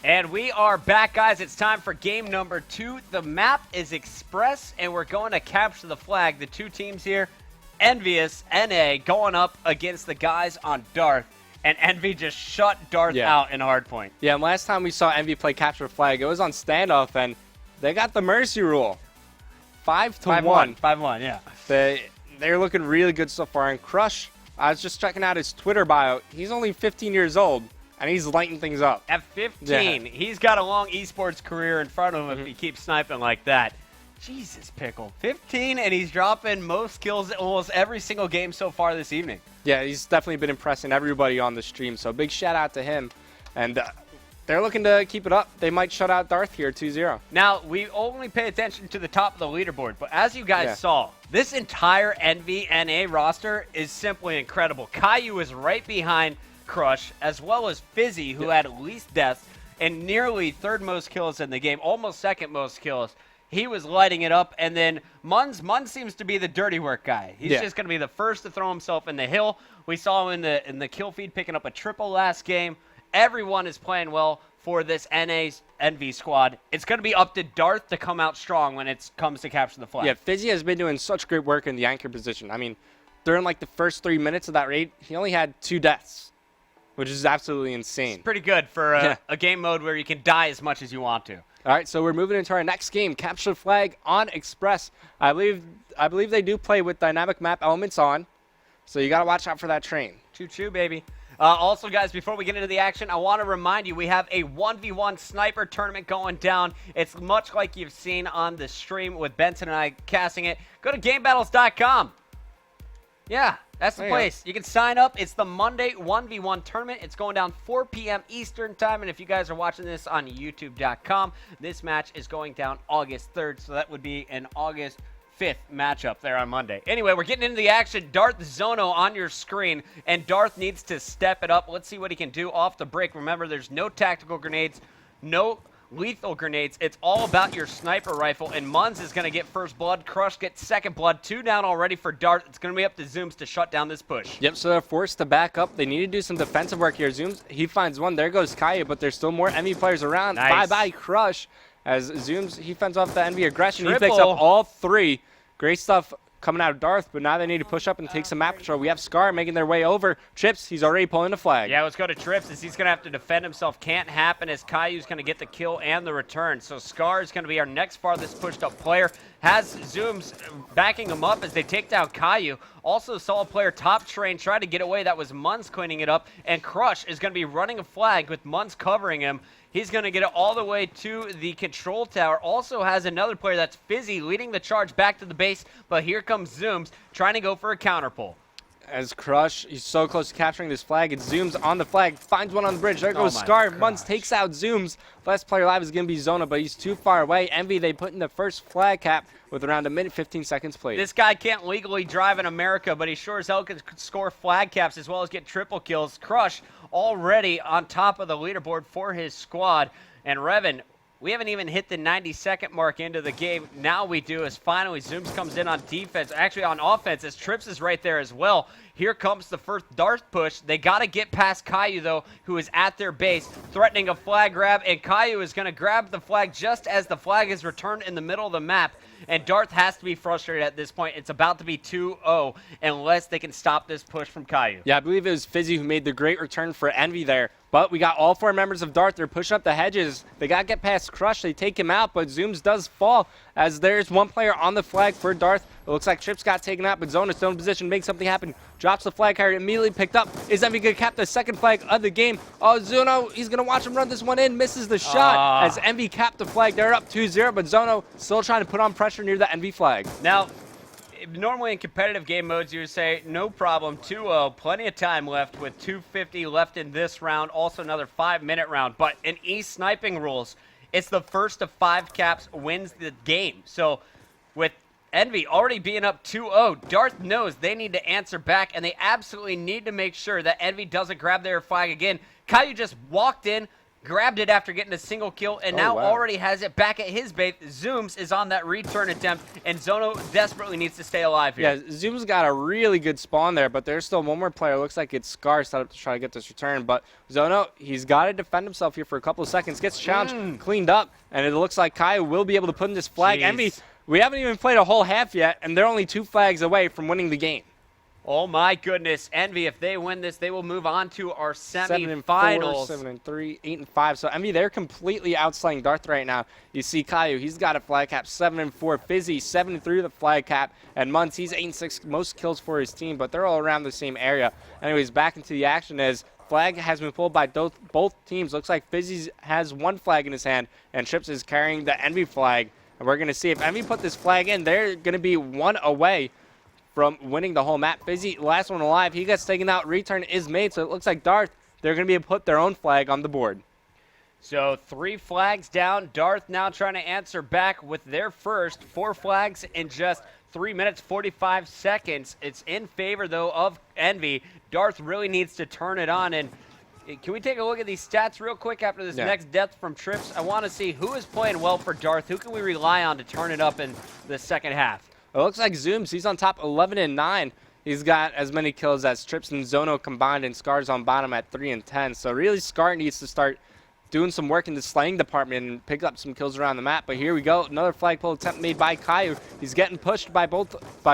And we are back, guys. It's time for game number 2. The map is Express, and we're going to capture the flag. The two teams here, Envious, NA, going up against the guys on Darth. And EnVy just shut Darth out in hardpoint. Yeah, and last time we saw EnVy play capture the flag, it was on standoff, and they got the mercy rule. 5-1. 5-1, yeah. They're looking really good so far. And Crush, I was just checking out his Twitter bio. He's only 15 years old. And he's lighting things up. At 15, he's got a long esports career in front of him if he keeps sniping like that. Jesus, Pickle. 15, and he's dropping most kills almost every single game so far this evening. Yeah, he's definitely been impressing everybody on the stream, so big shout out to him. And they're looking to keep it up. They might shut out Darth here 2-0. Now, we only pay attention to the top of the leaderboard, but as you guys saw, this entire EnVy NA roster is simply incredible. Caillou is right behind Crush, as well as Fizzy, who had at least deaths and nearly third most kills in the game, almost second most kills. He was lighting it up, and then Munz seems to be the dirty work guy. He's just going to be the first to throw himself in the hill. We saw him in the kill feed picking up a triple last game. Everyone is playing well for this NA's EnVy squad. It's going to be up to Darth to come out strong when it comes to capture the flag. Yeah, Fizzy has been doing such great work in the anchor position. I mean, during like the first 3 minutes of that raid, he only had 2 deaths, which is absolutely insane. It's pretty good for a game mode where you can die as much as you want to. All right, so we're moving into our next game, Capture the Flag on Express. I believe they do play with dynamic map elements on, so you got to watch out for that train. Choo-choo, baby. Also, guys, before we get into the action, I want to remind you we have a 1v1 sniper tournament going down. It's much like you've seen on the stream with Benson and I casting it. Go to GameBattles.com. Yeah, that's the place. You can sign up. It's the Monday 1v1 tournament. It's going down 4 p.m. Eastern time. And if you guys are watching this on YouTube.com, this match is going down August 3rd. So that would be an August 5th matchup there on Monday. Anyway, we're getting into the action. Darth Zono on your screen. And Darth needs to step it up. Let's see what he can do off the break. Remember, there's no tactical grenades, no lethal grenades. It's all about your sniper rifle, and Munz is going to get first blood. Crush gets second blood. 2 down already for Darth. It's going to be up to Zooms to shut down this push. Yep, so they're forced to back up. They need to do some defensive work here. Zooms, he finds one. There goes Caillou, but there's still more EnVy players around. Nice. Bye-bye, Crush. As Zooms, he fends off the EnVy aggression. Triple. He picks up all 3. Great stuff coming out of Darth, but now they need to push up and take some map control. We have Scar making their way over. Trips, he's already pulling the flag. Yeah, let's go to Trips, as he's going to have to defend himself. Can't happen, as Caillou's going to get the kill and the return. So Scar is going to be our next farthest pushed up player. Has Zooms backing him up as they take down Caillou. Also saw a player top train try to get away. That was Munz cleaning it up. And Crush is going to be running a flag with Munz covering him. He's going to get it all the way to the control tower. Also has another player, that's Fizzy, leading the charge back to the base. But here comes Zooms trying to go for a counter pull. As Crush, he's so close to capturing this flag. It Zooms on the flag, finds one on the bridge. There goes Scar. Munz takes out Zooms. Last player alive is going to be Zona, but he's too far away. EnVy, they put in the first flag cap with around 1 minute 15 seconds played. This guy can't legally drive in America, but he sure as hell can score flag caps as well as get triple kills. Crush already on top of the leaderboard for his squad. And Revan, we haven't even hit the 90-second mark into the game. Now we do, as finally Zooms comes in on defense, actually on offense, as Trips is right there as well. Here comes the first Darth push. They got to get past Caillou, though, who is at their base, threatening a flag grab, and Caillou is going to grab the flag just as the flag is returned in the middle of the map. And Darth has to be frustrated at this point. It's about to be 2-0 unless they can stop this push from Caillou. Yeah, I believe it was Fizzy who made the great return for EnVy there. But we got all 4 members of Darth. They're pushing up the hedges. They got to get past Crush. They take him out, but Zooms does fall as there's one player on the flag for Darth. It looks like Trips got taken out, but Zona's still in position, makes something happen. Drops the flag carrier, immediately picked up. Is EnVy going to cap the second flag of the game? Oh, Zono, he's going to watch him run this one in, misses the shot as EnVy capped the flag. They're up 2-0, but Zono still trying to put on pressure near the EnVy flag. Now, normally in competitive game modes, you would say, no problem, 2-0, plenty of time left with 2:50 left in this round, also another 5-minute round. But in eSniping rules, it's the first of 5 caps wins the game. So with EnVy already being up 2-0, Darth knows they need to answer back, and they absolutely need to make sure that EnVy doesn't grab their flag again. Caillou just walked in, grabbed it after getting a single kill, and now already has it back at his base. Zooms is on that return attempt, and Zono desperately needs to stay alive here. Yeah, Zoom's got a really good spawn there, but there's still one more player. Looks like it's Scar set up to try to get this return, but Zono, he's got to defend himself here for a couple of seconds. Gets challenged, cleaned up, and it looks like Kai will be able to put in this flag. EnVy, we haven't even played a whole half yet, and they're only 2 flags away from winning the game. Oh my goodness, EnVy, if they win this, they will move on to our semifinals. 7-4, 7-3, 8-5. So EnVy, they're completely outslaying Darth right now. You see Caillou, he's got a flag cap, 7-4. Fizzy, 7-3 the flag cap, and Muntz, he's 8-6, most kills for his team, but they're all around the same area. Anyways, back into the action as flag has been pulled by both teams. Looks like Fizzy has 1 flag in his hand, and Trips is carrying the EnVy flag. And we're going to see if EnVy put this flag in, they're going to be 1 away from winning the whole map. Fizzy, last one alive, he gets taken out. Return is made, so it looks like Darth, they're going to be able to put their own flag on the board. So 3 flags down. Darth now trying to answer back with their first 4 flags in just 3 minutes, 45 seconds. It's in favor, though, of EnVy. Darth really needs to turn it on. And can we take a look at these stats real quick after this next death from Trips? I want to see who is playing well for Darth. Who can we rely on to turn it up in the second half? It looks like Zooms, he's on top 11-9. He's got as many kills as Trips and Zono combined, and Scar's on bottom at 3-10. So really Scar needs to start doing some work in the slaying department and pick up some kills around the map. But here we go, another flagpole attempt made by Caillou. He's getting pushed by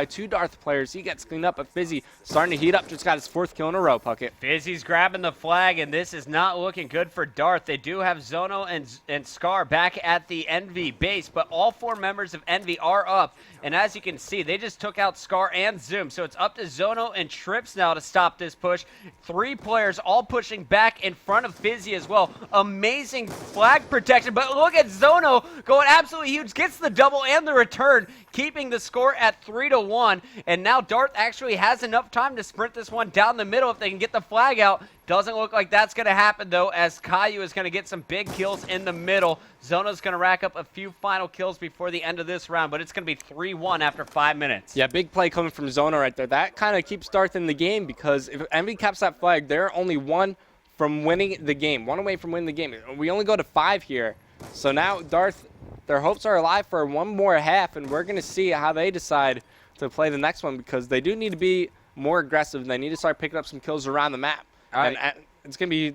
2 Darth players. He gets cleaned up, but Fizzy starting to heat up, just got his 4th kill in a row, Puckett. Fizzy's grabbing the flag, and this is not looking good for Darth. They do have Zono and Scar back at the EnVy base, but all 4 members of EnVy are up. And as you can see, they just took out Scar and Zoom. So it's up to Zono and Trips now to stop this push. 3 players all pushing back in front of Fizzy as well. Amazing flag protection, but look at Zono going absolutely huge. Gets the double and the return, keeping the score at 3-1. And now Darth actually has enough time to sprint this one down the middle if they can get the flag out. Doesn't look like that's going to happen, though, as Caillou is going to get some big kills in the middle. Zono's going to rack up a few final kills before the end of this round, but it's going to be 3-1 after 5 minutes. Yeah, big play coming from Zono right there. That kind of keeps Darth in the game, because if EnVy caps that flag, they're only 1 from winning the game. 1 away from winning the game. We only go to 5 here. So now Darth, their hopes are alive for 1 more half, and we're going to see how they decide to play the next one, because they do need to be more aggressive. They need to start picking up some kills around the map. And it's going to be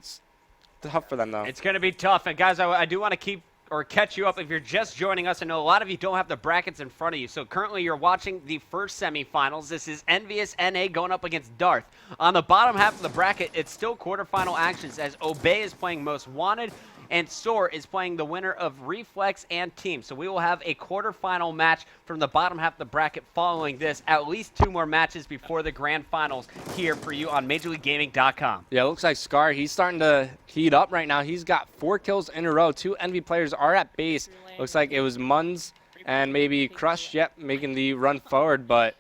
tough for them, though. It's going to be tough. And, guys, I do want to catch you up if you're just joining us. I know a lot of you don't have the brackets in front of you. So currently you're watching the first semifinals. This is Envious NA going up against Darth. On the bottom half of the bracket, it's still quarterfinal actions, as Obey is playing Most Wanted, and Soar is playing the winner of Reflex and Team. So we will have a quarterfinal match from the bottom half of the bracket following this. At least 2 more matches before the grand finals here for you on MajorLeagueGaming.com. Yeah, it looks like Scar, he's starting to heat up right now. He's got 4 kills in a row. 2 EnVy players are at base. Looks like it was Munz and maybe Crush, making the run forward. But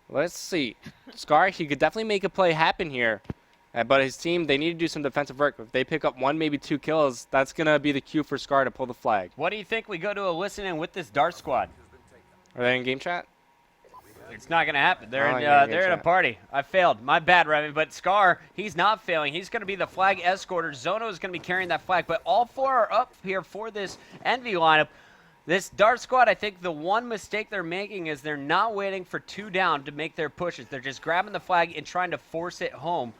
let's see. Scar, he could definitely make a play happen here. But his team, they need to do some defensive work. If they pick up 1, maybe 2 kills, that's going to be the cue for Scar to pull the flag. What do you think we go to a listen-in with this Darth squad? Are they in game chat? It's not going to happen. They're in a party. I failed. My bad, Remy. But Scar, he's not failing. He's going to be the flag escorter. Zono is going to be carrying that flag. But all 4 are up here for this EnVy lineup. This Darth squad, I think the one mistake they're making is they're not waiting for 2 down to make their pushes. They're just grabbing the flag and trying to force it home.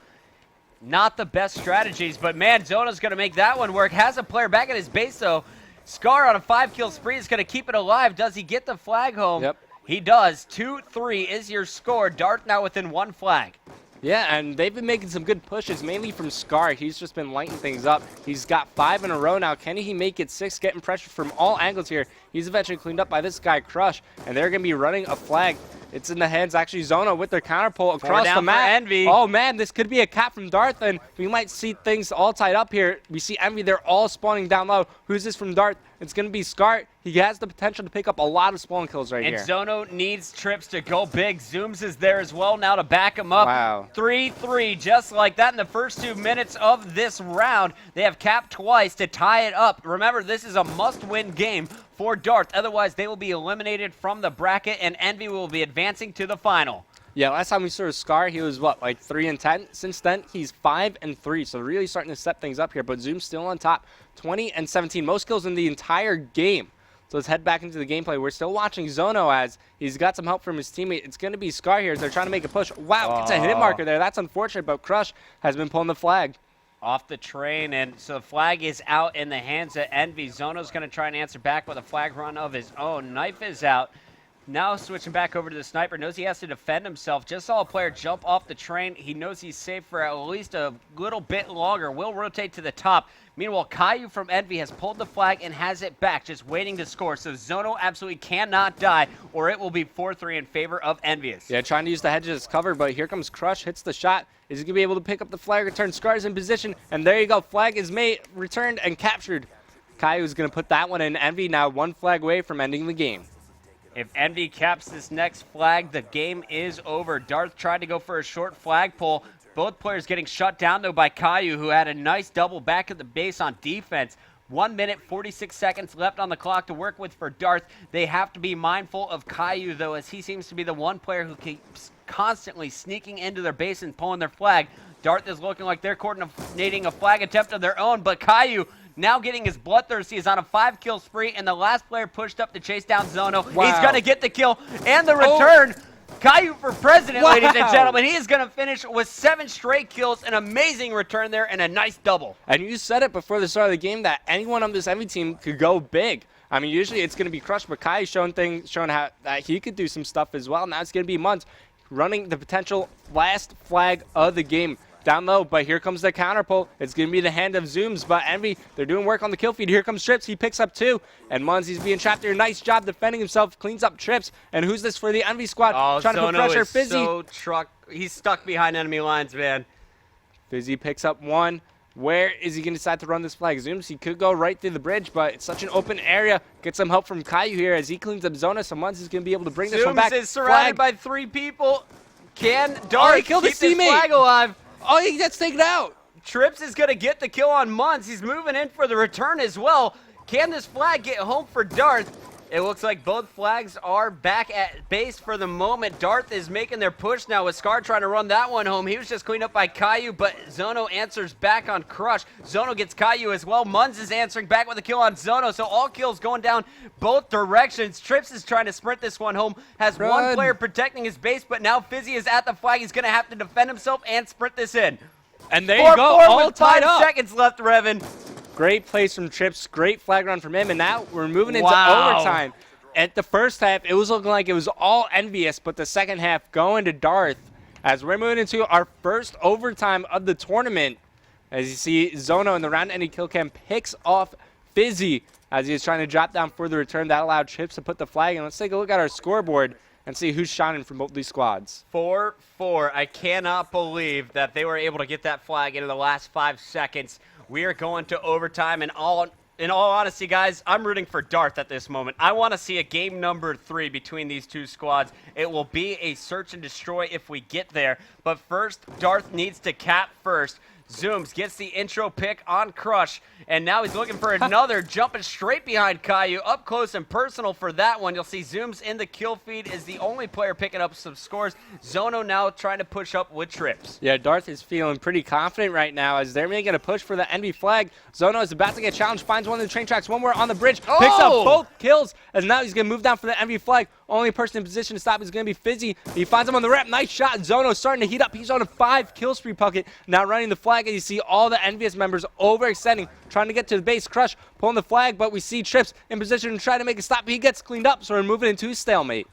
Not the best strategies, but man, Zono's going to make that one work. Has a player back at his base, though. Scar on a 5-kill spree is going to keep it alive. Does he get the flag home? Yep. He does. 2-3 is your score. Darth now within 1 flag. Yeah, and they've been making some good pushes, mainly from Scar. He's just been lighting things up. He's got 5 in a row now. Can he make it 6? Getting pressure from all angles here. He's eventually cleaned up by this guy, Crush, and they're going to be running a flag. It's in the hands, actually, Zono with their counter pull across the map. EnVy. Oh, man, this could be a cap from Darth, and we might see things all tied up here. We see EnVy, they're all spawning down low. Who's this from Darth? It's going to be Scar. He has the potential to pick up a lot of spawn kills right here. And Zono needs Trips to go big. Zooms is there as well now to back him up. Wow. 3-3, just like that in the first 2 minutes of this round. They have capped twice to tie it up. Remember, this is a must-win game for Darth. Otherwise, they will be eliminated from the bracket, and EnVy will be advancing to the final. Yeah, last time we saw Scar, he was what, like 3-10? Since then, he's 5-3. So really starting to step things up here. But Zoom's still on top, 20-17, most kills in the entire game. So let's head back into the gameplay. We're still watching Zono as he's got some help from his teammate. It's going to be Scar here as they're trying to make a push. Wow, it's a hit marker there. That's unfortunate, but Crush has been pulling the flag. Off the train, and so the flag is out in the hands of EnVy. Zono's going to try and answer back with a flag run of his own. Knife is out. Now switching back over to the sniper. Knows he has to defend himself. Just saw a player jump off the train. He knows he's safe for at least a little bit longer. Will rotate to the top. Meanwhile, Caillou from EnVy has pulled the flag and has it back, just waiting to score. So Zono absolutely cannot die, or it will be 4-3 in favor of EnVyous. Yeah, trying to use the hedges as cover, but here comes Crush, hits the shot. Is he going to be able to pick up the flag, return? Scar's in position, and there you go. Flag is made, returned, and captured. Caillou's going to put that one in. EnVy now one flag away from ending the game. If EnVy caps this next flag, the game is over. Darth tried to go for a short flagpole. Both players getting shut down, though, by Caillou, who had a nice double back at the base on defense. 1 minute, 46 seconds left on the clock to work with for Darth. They have to be mindful of Caillou, though, as he seems to be the one player who keeps constantly sneaking into their base and pulling their flag. Darth is looking like they're coordinating a flag attempt of their own, but Caillou now getting his bloodthirsty is on a 5-kill spree, and the last player pushed up to chase down Zono. Wow. He's going to get the kill and the return. Caillou for president, ladies and gentlemen. He is going to finish with 7 straight kills, an amazing return there, and a nice double. And you said it before the start of the game that anyone on this EnVy team could go big. I mean, usually it's going to be Crush, but Caillou's showing how that he could do some stuff as well. Now it's going to be Muns running the potential last flag of the game. Down low, but here comes the counter pull. It's going to be the hand of Zooms, but EnVy, they're doing work on the kill feed. Here comes Trips. He picks up 2. And Muns, he's being trapped here. Nice job defending himself. Cleans up Trips. And who's this for the EnVy squad? Oh, trying to put pressure. Fizzy. He's stuck behind enemy lines, man. Fizzy picks up 1. Where is he going to decide to run this flag? Zooms, he could go right through the bridge, but it's such an open area. Get some help from Caillou here as he cleans up Zona. So Muns is going to be able to bring this one back. Zooms is surrounded by 3 people. Can Darth keep this his teammate flag alive? Oh, he gets taken out. Trips is going to get the kill on Muns. He's moving in for the return as well. Can this flag get home for Darth? It looks like both flags are back at base for the moment. Darth is making their push now with Scar trying to run that one home. He was just cleaned up by Caillou, but Zono answers back on Crush. Zono gets Caillou as well. Muns is answering back with a kill on Zono, so all kills going down both directions. Trips is trying to sprint this one home. Has one player protecting his base, but now Fizzy is at the flag. He's going to have to defend himself and sprint this in. And there you go, all with tied 5 up. seconds left, Revan. Great plays from Trips, great flag run from him, and now we're moving into overtime. At the first half, it was looking like it was all EnVyous, but the second half going to Darth as we're moving into our first overtime of the tournament. As you see, Zono in the round-ending kill cam picks off Fizzy as he's trying to drop down for the return. That allowed Trips to put the flag in. Let's take a look at our scoreboard and see who's shining from both these squads. 4-4. I cannot believe that they were able to get that flag into the last 5 seconds. We are going to overtime, and in all honesty, guys, I'm rooting for Darth at this moment. I want to see a game number 3 between these two squads. It will be a search and destroy if we get there. But first, Darth needs to cap first. Zooms gets the intro pick on Crush, and now he's looking for another, jumping straight behind Caillou, up close and personal for that one. You'll see Zooms in the kill feed is the only player picking up some scores. Zono now trying to push up with Trips. Yeah, Darth is feeling pretty confident right now as they're making a push for the EnVy flag. Zono is about to get challenged, finds one of the train tracks, one more on the bridge, picks up both kills, as now he's going to move down for the EnVy flag. Only person in position to stop is going to be Fizzy. He finds him on the ramp. Nice shot. Zono starting to heat up. He's on a 5-kill spree bucket. Now running the flag, and you see all the EnVyous members overextending, trying to get to the base. Crush pulling the flag, but we see Trips in position to try to make a stop. He gets cleaned up, so we're moving into stalemate.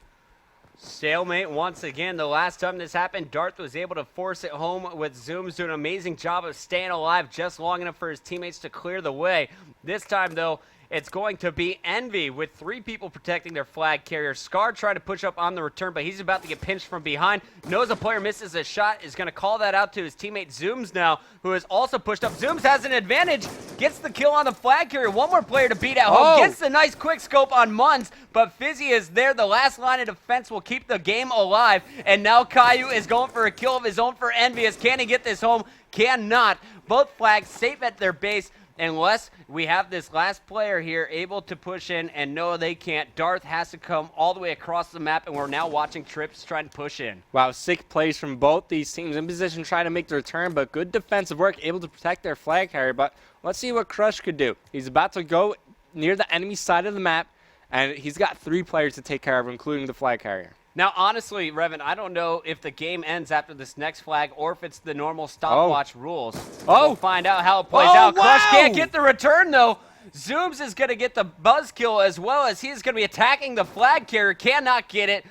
Stalemate once again. The last time this happened, Darth was able to force it home with Zooms doing an amazing job of staying alive just long enough for his teammates to clear the way. This time, though, it's going to be EnVy with 3 people protecting their flag carrier. Scar trying to push up on the return, but he's about to get pinched from behind. Knows a player misses a shot, is going to call that out to his teammate Zooms now, who has also pushed up. Zooms has an advantage, gets the kill on the flag carrier. One more player to beat at home, gets the nice quick scope on Muns, but Fizzy is there. The last line of defense will keep the game alive, and now Caillou is going for a kill of his own for EnVyous. Can he get this home? Cannot. Both flags safe at their base. unless we have this last player here able to push in, and no, they can't. Darth has to come all the way across the map, and we're now watching Trips try to push in. Wow, sick plays from both these teams in position trying to make the return, but good defensive work, able to protect their flag carrier. But let's see what Crush could do. He's about to go near the enemy side of the map, and he's got 3 players to take care of, including the flag carrier. Now, honestly, Revan, I don't know if the game ends after this next flag or if it's the normal stopwatch rules. We'll find out how it plays out. Wow. Crush can't get the return, though. Zooms is going to get the buzz kill as well as he's going to be attacking the flag carrier. Cannot get it.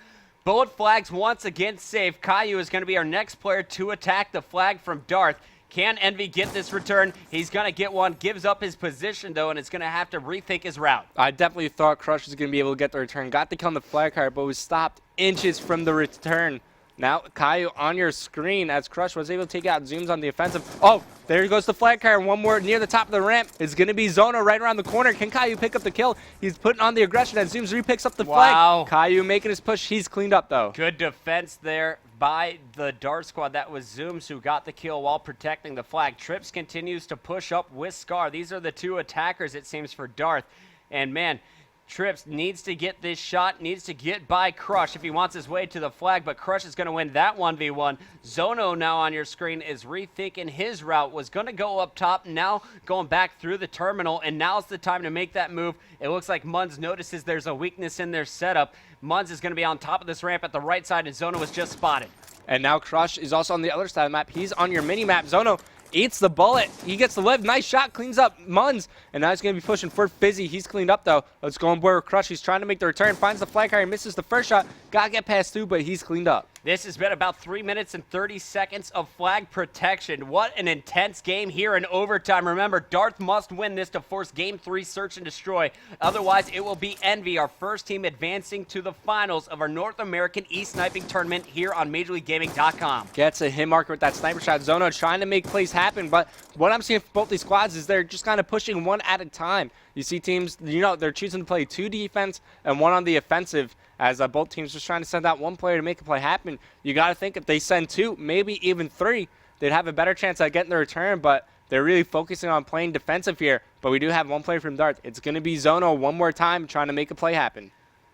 Both flags once again safe. Caillou is going to be our next player to attack the flag from Darth. Can EnVy get this return? He's going to get one. Gives up his position, though, and it's going to have to rethink his route. I definitely thought Crush was going to be able to get the return. Got the kill on the flag carrier, but was stopped inches from the return. Now, Caillou on your screen as Crush was able to take out Zooms on the offensive. Oh, there goes the flag carrier. One more near the top of the ramp. It's going to be Zono right around the corner. Can Caillou pick up the kill? He's putting on the aggression, and Zooms repicks up the flag. Caillou making his push. He's cleaned up, though. Good defense there by the Darth squad. That was Zooms who got the kill while protecting the flag. Trips continues to push up with Scar. These are the 2 attackers, it seems, for Darth. And, man, Trips needs to get this shot, needs to get by Crush if he wants his way to the flag, but Crush is going to win that 1v1. Zono now on your screen is rethinking his route, was going to go up top, now going back through the terminal, and now's the time to make that move. It looks like Munz notices there's a weakness in their setup. Munz is going to be on top of this ramp at the right side, and Zono was just spotted. And now Crush is also on the other side of the map. He's on your mini-map. Zono eats the bullet. He gets the live. Nice shot. Cleans up Munz. And now he's going to be pushing for Fizzy. He's cleaned up, though. Let's go on board with Crush. He's trying to make the return. Finds the flag carrier. Misses the first shot. Got to get past 2, but he's cleaned up. This has been about 3 minutes and 30 seconds of flag protection. What an intense game here in overtime. Remember, Darth must win this to force Game 3 search and destroy. Otherwise, it will be EnVy, our first team advancing to the finals of our North American eSniping tournament here on MajorLeagueGaming.com. Gets a hit marker with that sniper shot. Zono trying to make plays happen, but what I'm seeing for both these squads is they're just kind of pushing one at a time. You see teams, they're choosing to play 2 defense and 1 on the offensive, as both teams just trying to send out 1 player to make a play happen. You got to think if they send 2, maybe even 3, they'd have a better chance at getting the return, but they're really focusing on playing defensive here. But we do have 1 player from Darth. It's going to be Zono one more time trying to make a play happen.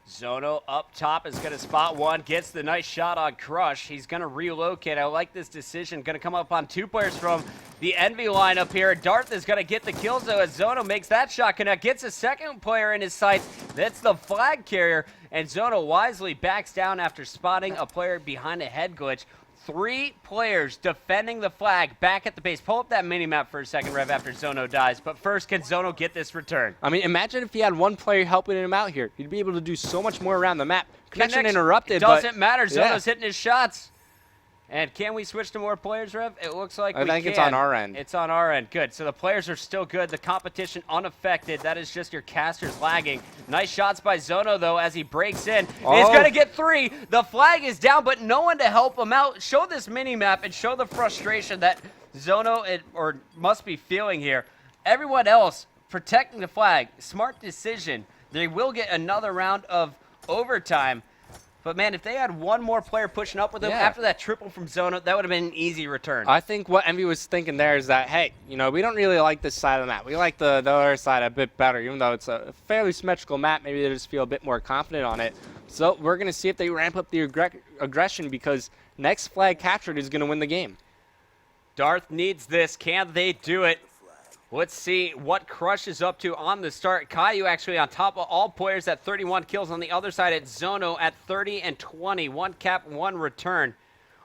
Zono up top is going to spot one, gets the nice shot on Crush. He's going to relocate. I like this decision. Going to come up on 2 players from the EnVy lineup here. Darth is going to get the kills, though, as Zono makes that shot connect. Gets a second player in his sights. That's the flag carrier, and Zono wisely backs down after spotting a player behind a head glitch. 3 players defending the flag back at the base. Pull up that mini-map for a second, Rev, after Zono dies. But first, can Zono get this return? I mean, imagine if he had 1 player helping him out here. He'd be able to do so much more around the map. Connection interrupted, It doesn't matter. Yeah. Zono's hitting his shots. And can we switch to more players, Rev? It looks like we can. I think it's on our end. It's on our end. Good. So the players are still good. The competition unaffected. That is just your casters lagging. Nice shots by Zono, though, as he breaks in. Oh. He's going to get 3. The flag is down, but no one to help him out. Show this mini-map and show the frustration that Zono must be feeling here. Everyone else protecting the flag. Smart decision. They will get another round of overtime. But, man, if they had 1 more player pushing up with them after that triple from Zono, that would have been an easy return. I think what EnVy was thinking there is that, hey, we don't really like this side of the map. We like the other side a bit better, even though it's a fairly symmetrical map. Maybe they just feel a bit more confident on it. So we're going to see if they ramp up the aggression, because next flag captured is going to win the game. Darth needs this. Can they do it? Let's see what Crush is up to on the start. Caillou actually on top of all players at 31 kills. On the other side at Zono at 30 and 20. 1 cap, 1 return.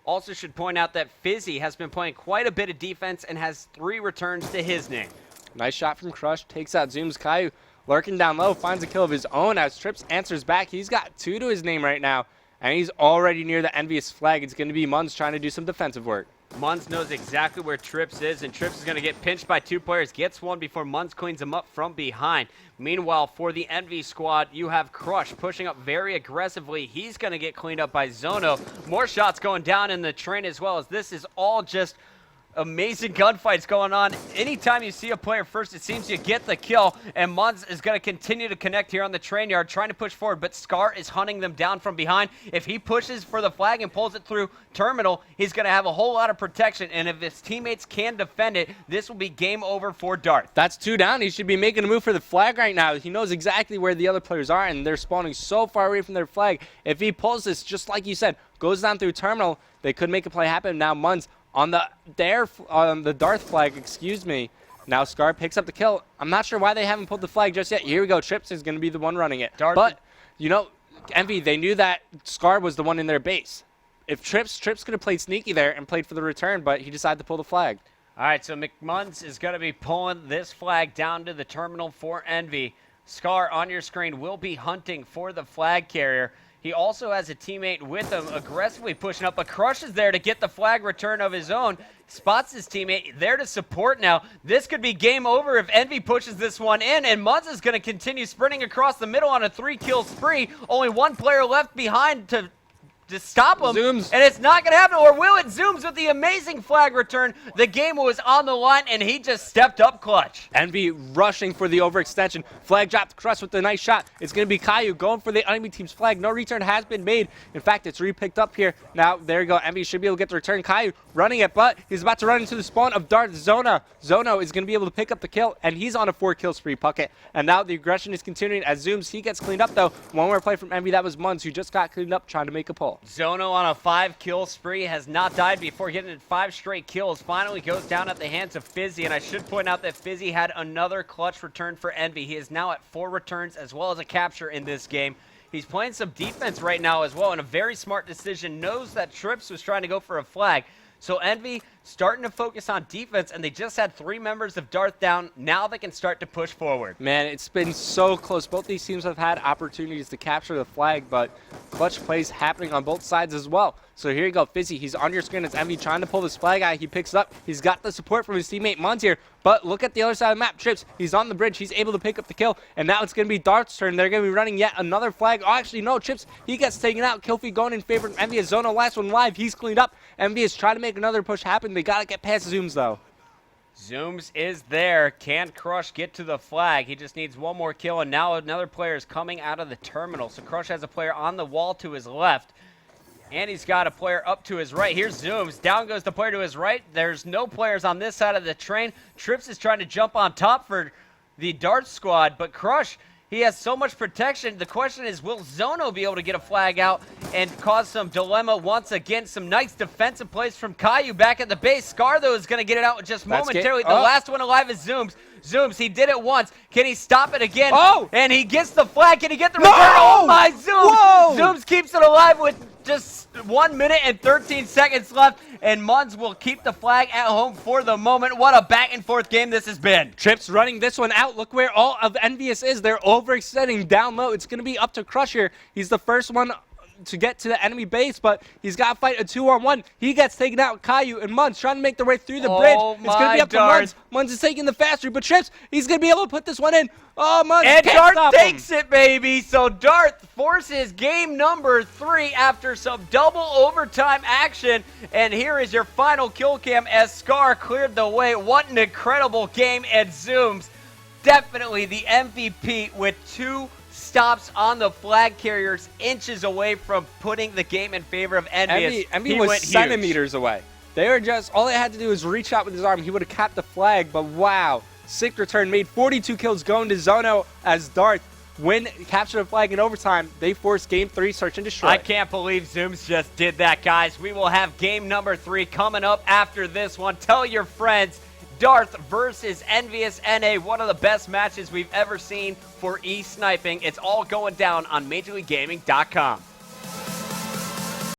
Also should point out that Fizzy has been playing quite a bit of defense and has 3 returns to his name. Nice shot from Crush. Takes out Zooms. Caillou lurking down low. Finds a kill of his own as Trips answers back. He's got 2 to his name right now. And he's already near the envious flag. It's going to be Munz trying to do some defensive work. Munz knows exactly where Trips is, and Trips is going to get pinched by 2 players. Gets 1 before Munz cleans him up from behind. Meanwhile, for the EnVy squad, you have Crush pushing up very aggressively. He's going to get cleaned up by Zono. More shots going down in the train as well, as this is all just amazing gunfights going on. Anytime you see a player first, it seems you get the kill, and Munz is going to continue to connect here on the train yard, trying to push forward, but Scar is hunting them down from behind. If he pushes for the flag and pulls it through terminal, he's going to have a whole lot of protection, and if his teammates can defend it, this will be game over for Darth. That's 2 down. He should be making a move for the flag right now. He knows exactly where the other players are, and they're spawning so far away from their flag. If he pulls this, just like you said, goes down through terminal, they could make a play happen. Now Munz on the Darth flag, excuse me. Now Scar picks up the kill. I'm not sure why they haven't pulled the flag just yet. Here we go. Trips is going to be the one running it. Darth, but, you know, EnVy, they knew that Scar was the one in their base. If Trips could have played sneaky there and played for the return, but he decided to pull the flag. All right, so McMunz is going to be pulling this flag down to the terminal for EnVy. Scar on your screen will be hunting for the flag carrier. He also has a teammate with him aggressively pushing up, but Crush is there to get the flag return of his own. Spots his teammate there to support now. This could be game over if EnVy pushes this one in, and Munz is going to continue sprinting across the middle on a 3-kill spree. Only one player left behind to stop him, Zooms. And it's not going to happen, or will it? Zooms with the amazing flag return. The game was on the line, and he just stepped up clutch. EnVy rushing for the overextension. Flag dropped. Crush with the nice shot. It's going to be Caillou going for the enemy team's flag. No return has been made. In fact, it's re-picked up here. Now, there you go. EnVy should be able to get the return. Caillou running it, but he's about to run into the spawn of Darth. Zono is going to be able to pick up the kill, and he's on a 4-kill spree, Puckett. And now the aggression is continuing as Zooms. He gets cleaned up, though. One more play from EnVy. That was Munz, who just got cleaned up trying to make a pull. Zono on a 5-kill spree, has not died before getting 5 straight kills. Finally goes down at the hands of Fizzy, and I should point out that Fizzy had another clutch return for EnVy. He is now at 4 returns as well as a capture in this game. He's playing some defense right now as well, and a very smart decision. Knows that Trips was trying to go for a flag. So EnVy starting to focus on defense, and they just had 3 members of Darth down. Now they can start to push forward. Man, it's been so close. Both these teams have had opportunities to capture the flag, but clutch plays happening on both sides as well. So here you go, Fizzy. He's on your screen. It's EnVy trying to pull this flag out. He picks it up. He's got the support from his teammate Munz here, but look at the other side of the map. Trips, he's on the bridge. He's able to pick up the kill, and now it's going to be Darth's turn. They're going to be running yet another flag. Oh, actually, no, Trips, he gets taken out. Kill feed going in favor of EnVy. Zono last one live. He's cleaned up. EnVy is trying to make another push happen. They got to get past Zooms, though. Zooms is there. Can Crush get to the flag? He just needs one more kill, and now another player is coming out of the terminal. So Crush has a player on the wall to his left, and he's got a player up to his right. Here's Zooms. Down goes the player to his right. There's no players on this side of the train. Trips is trying to jump on top for the Darth squad, but Crush, he has so much protection. The question is, will Zono be able to get a flag out and cause some dilemma once again? Some nice defensive plays from Caillou back at the base. Scar, though, is going to get it out just momentarily. The last one alive is Zooms. Zooms, he did it once. Can he stop it again? Oh! And he gets the flag. Can he get the return? No! Oh, my Zooms! Whoa! Zooms keeps it alive with just 1 minute and 13 seconds left, and Munz will keep the flag at home for the moment. What a back-and-forth game this has been. Trips running this one out. Look where all of Envious is. They're overextending down low. It's going to be up to Crush here. He's the first one to get to the enemy base, but he's got to fight a 2-on-1. He gets taken out. Caillou and Munz trying to make their way through the bridge. It's going to be up to Munz. Munz is taking the fast route, but Trips, he's going to be able to put this one in. Oh, Munz and can't Darth stop takes him. it, baby. So Darth forces game number 3 after some double overtime action. And here is your final kill cam as Scar cleared the way. What an incredible game. And Zooms, definitely the MVP with 2 stops on the flag carriers, inches away from putting the game in favor of EnVy. EnVy was centimeters away. They were just, all they had to do was reach out with his arm. He would have capped the flag, but wow. Sick return, made 42 kills going to Zono as Darth capture the flag in overtime. They force game 3, search and destroy. I can't believe Zooms just did that, guys. We will have game number 3 coming up after this one. Tell your friends. Darth versus Envious NA, one of the best matches we've ever seen for eSniping. It's all going down on MajorLeagueGaming.com.